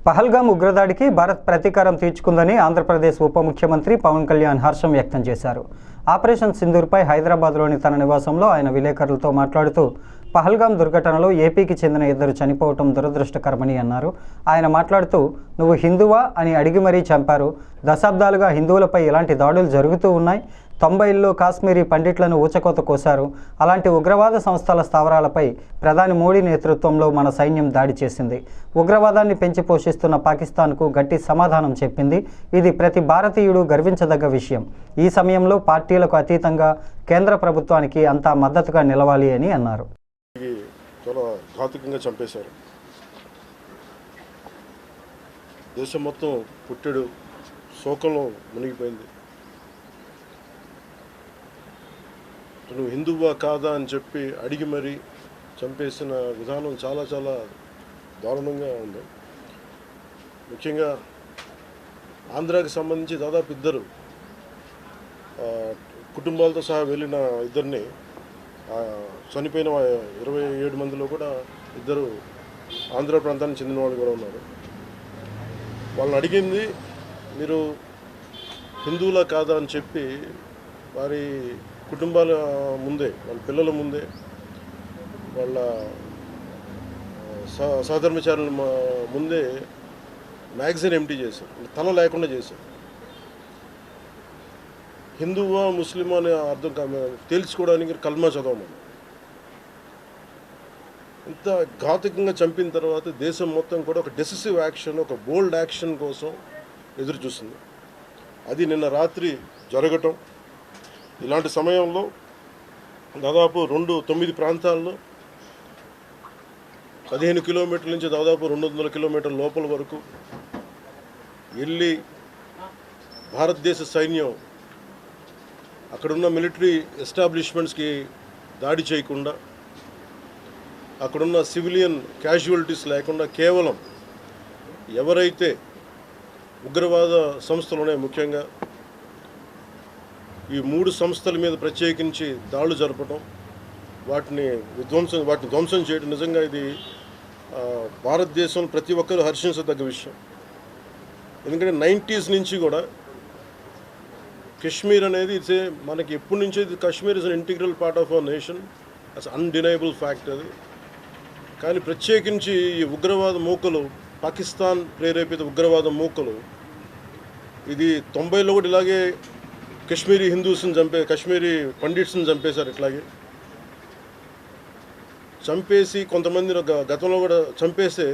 పహల్గాం ఉగ్రదాడికి భారత్ ప్రతీకారం తీర్చుకుందని ఆంధ్రప్రదేశ్ ఉప ముఖ్యమంత్రి పవన్ కళ్యాణ్ హర్షం వ్యక్తం చేశారు. ఆపరేషన్ సింధూర్పై హైదరాబాద్లోని తన నివాసంలో ఆయన విలేకరులతో మాట్లాడుతూ పహల్గాం దుర్ఘటనలో ఏపీకి చెందిన 2 చనిపోవటం దురదృష్టకరమని అన్నారు. ఆయన మాట్లాడుతూ నువ్వు హిందువా అని అడిగి మరీ చంపారు. దశాబ్దాలుగా హిందువులపై ఇలాంటి దాడులు జరుగుతూ ఉన్నాయి. 90ల్లో కాశ్మీరీ పండిట్లను ఊచకోత కోశారు. అలాంటి ఉగ్రవాద సంస్థల స్థావరాలపై ప్రధాని మోడీ నేతృత్వంలో మన సైన్యం దాడి చేసింది. ఉగ్రవాదాన్ని పెంచి పోషిస్తున్న పాకిస్తాన్కు గట్టి సమాధానం చెప్పింది. ఇది ప్రతి భారతీయుడు గర్వించదగ్గ విషయం. ఈ సమయంలో పార్టీలకు అతీతంగా కేంద్ర ప్రభుత్వానికి అంతా మద్దతుగా నిలవాలి అని అన్నారు. చాలా ఘాతుకంగా చంపేశారు. దేశం మొత్తం పుట్టెడు శోకంలో మునిగిపోయింది. నువ్వు హిందువా కాదా అని చెప్పి అడిగి మరీ చంపేసిన విధానం చాలా చాలా దారుణంగా ఉంది. ముఖ్యంగా ఆంధ్రాకి సంబంధించి దాదాపు 2 కుటుంబాలతో సహా వెళ్ళిన 2 చనిపోయిన 27 మందిలో కూడా 2 ఆంధ్ర ప్రాంతానికి చెందిన వాళ్ళు కూడా ఉన్నారు. వాళ్ళని అడిగింది మీరు హిందువులా కాదా అని చెప్పి వారి కుటుంబాల ముందే, వాళ్ళ పిల్లల ముందే, వాళ్ళ సహధర్మచారుల ముందే మ్యాగజైన్ ఎంటీ చేశారు. తల లేకుండా చేశారు. హిందువా ముస్లిమా అనే అర్థం తేల్చుకోవడానికి కల్మా చదవమని. ఇంత ఘాతుకంగా చంపిన తర్వాత దేశం మొత్తం కూడా ఒక డెసిసివ్ యాక్షన్, ఒక బోల్డ్ యాక్షన్ కోసం ఎదురు చూస్తుంది. అది నిన్న రాత్రి జరగటం. ఇలాంటి సమయంలో దాదాపు 9 ప్రాంతాల్లో 15 కిలోమీటర్ల నుంచి దాదాపు 200 కిలోమీటర్ల లోపల వరకు వెళ్ళి భారతదేశ సైన్యం అక్కడున్న మిలిటరీ ఎస్టాబ్లిష్మెంట్స్కి దాడి చేయకుండా, అక్కడున్న సివిలియన్ క్యాజువాలిటీస్ లేకుండా కేవలం ఎవరైతే ఉగ్రవాద సంస్థలు ఉన్నాయో, ముఖ్యంగా ఈ 3 సంస్థల మీద ప్రత్యేకించి దాడులు జరపడం, వాటిని ధ్వంసం చేయడం నిజంగా ఇది భారతదేశంలో ప్రతి ఒక్కరూ హర్షించదగ్గ విషయం. ఎందుకంటే 90s నుంచి కూడా కశ్మీర్ అనేది మనకి ఎప్పటి నుంచో Kashmir is an integral part of our nation, as undeniable fact అది. కానీ ప్రత్యేకించి ఈ ఉగ్రవాద మూకలు, పాకిస్తాన్ ప్రేరేపిత ఉగ్రవాద మూకలు, ఇది 90లో కూడా ఇలాగే కశ్మీరీ హిందూస్ని కశ్మీరీ పండిట్స్ని చంపేశారు. ఇట్లాగే చంపేసి కొంతమంది గతంలో కూడా చంపేస్తే